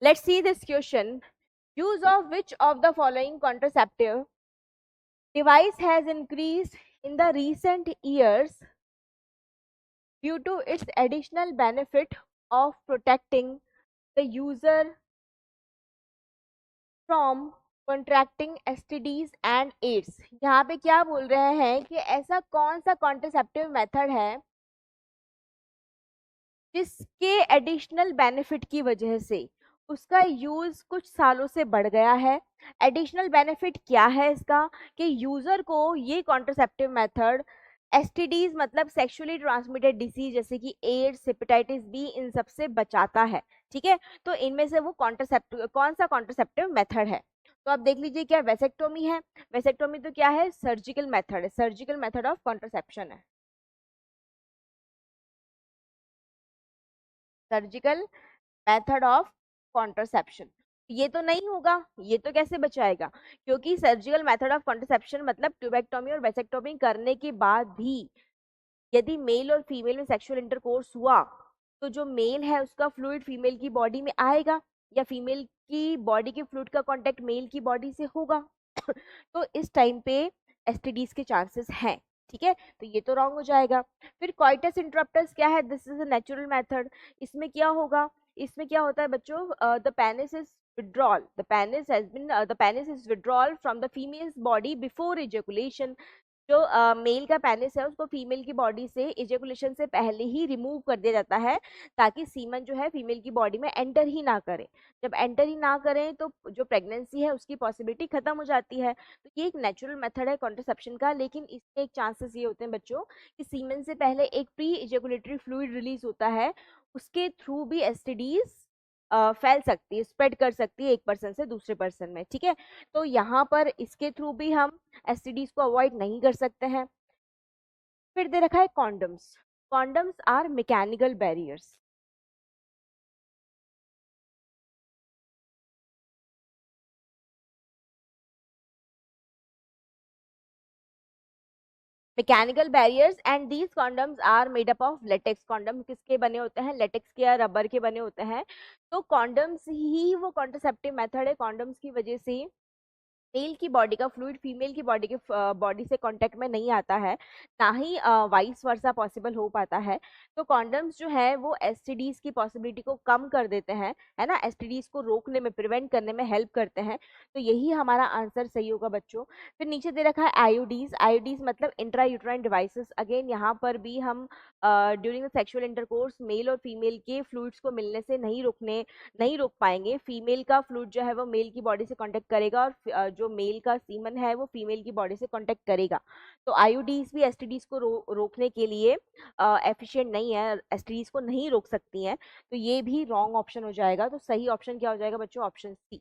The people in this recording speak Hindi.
Let's see this question. Use of which of the following contraceptive device has increased in the recent years due to its additional benefit of protecting the user from contracting STDs and AIDS? यहाँ पे क्या बोल रहे हैं कि ऐसा कौन सा कॉन्ट्रासेप्टिव मेथड है जिसके एडिशनल बेनिफिट की वजह से उसका यूज कुछ सालों से बढ़ गया है। एडिशनल बेनिफिट क्या है इसका कि यूजर को ये कॉन्ट्रासेप्टिव मेथड एसटीडीज मतलब सेक्सुअली ट्रांसमिटेड डिसीज जैसे कि एड्स, हेपेटाइटिस बी, इन सब से बचाता है। ठीक है, तो इनमें से वो कॉन्ट्रासेप्टिव कौन सा कॉन्ट्रासेप्टिव मेथड है? तो आप देख लीजिए, क्या वेसेक्टोमी है? वेसेक्टोमी तो क्या है? सर्जिकल मेथड है, सर्जिकल मेथड ऑफ कॉन्ट्रासेप्शन है, सर्जिकल मेथड ऑफ कॉन्ट्रासेप्शन। ये तो नहीं होगा, ये तो कैसे बचाएगा? क्योंकि सर्जिकल मेथड ऑफ कॉन्ट्रासेप्शन मतलब ट्यूबेक्टोमी और वेसेक्टोमी करने के बाद भी यदि मेल और फीमेल में सेक्सुअल इंटरकोर्स हुआ तो जो मेल है उसका फ्लूइड फीमेल की बॉडी में आएगा या फीमेल की बॉडी के फ्लूइड का कांटेक्ट मेल की बॉडी से होगा तो इस टाइम पे एसटीडीज के चांसेस हैं। ठीक है, तो ये तो रॉन्ग हो जाएगा। फिर कॉइटस इंटरप्टस क्या है? This is a natural method. इसमें क्या होगा? इसमें क्या होता है बच्चों? The penis is withdrawal, the penis is withdrawal from the female's body before ejaculation। जो मेल का पेनिस है उसको फीमेल की बॉडी से इजेकुलेशन से पहले ही रिमूव कर दिया जाता है ताकि सीमन जो है फीमेल की बॉडी में एंटर ही ना करे। जब एंटर ही ना करें तो जो प्रेगनेंसी है उसकी पॉसिबिलिटी खत्म हो जाती है। तो ये एक नेचुरल मेथड है कॉन्ट्रासेप्शन का, लेकिन इसके एक चांसेस ये होते हैं बच्चों कि सीमन से पहले एक प्री इजेकुलेटरी फ्लूइड रिलीज होता है, उसके थ्रू भी एसटीडीज फैल सकती है, स्प्रेड कर सकती है एक पर्सन से दूसरे पर्सन में। ठीक है, तो यहाँ पर इसके थ्रू भी हम एसटीडीज को अवॉइड नहीं कर सकते हैं। फिर दे रखा है condoms. Condoms are mechanical barriers. Mechanical barriers and these condoms are made up of latex. Condom किसके बने होते हैं? लेटेक्स के या रबर के बने होते हैं। तो कॉन्डम्स ही वो कॉन्ट्रासेप्टिव मेथड है। कॉन्डम्स की वजह से मेल की बॉडी का फ्लूइड फीमेल की बॉडी के बॉडी से कांटेक्ट में नहीं आता है, ना ही वाइस वर्सा पॉसिबल हो पाता है। तो कॉन्डम्स जो है वो एसटीडीज की पॉसिबिलिटी को कम कर देते हैं, है ना, एसटीडीज को रोकने में, प्रिवेंट करने में हेल्प करते हैं। तो यही हमारा आंसर सही होगा बच्चों। फिर नीचे दे रखा है आईयूडीज। आईयूडीज मतलब इंट्रा यूट्राइन डिवाइसेस। अगेन यहाँ पर भी हम during the sexual intercourse male और फीमेल के फ्लूइड्स को मिलने से नहीं रोक पाएंगे। फीमेल का फ्लूइड जो है वो मेल की बॉडी से कांटेक्ट करेगा और जो मेल का सीमन है वो फीमेल की बॉडी से कांटेक्ट करेगा। तो आईयूडीज भी एसटीडीज को रोकने के लिए एफिशिएंट नहीं है, एसटीडीज को नहीं रोक सकती हैं। तो ये भी रॉन्ग ऑप्शन हो जाएगा। तो सही ऑप्शन क्या हो जाएगा बच्चों? ऑप्शन सी।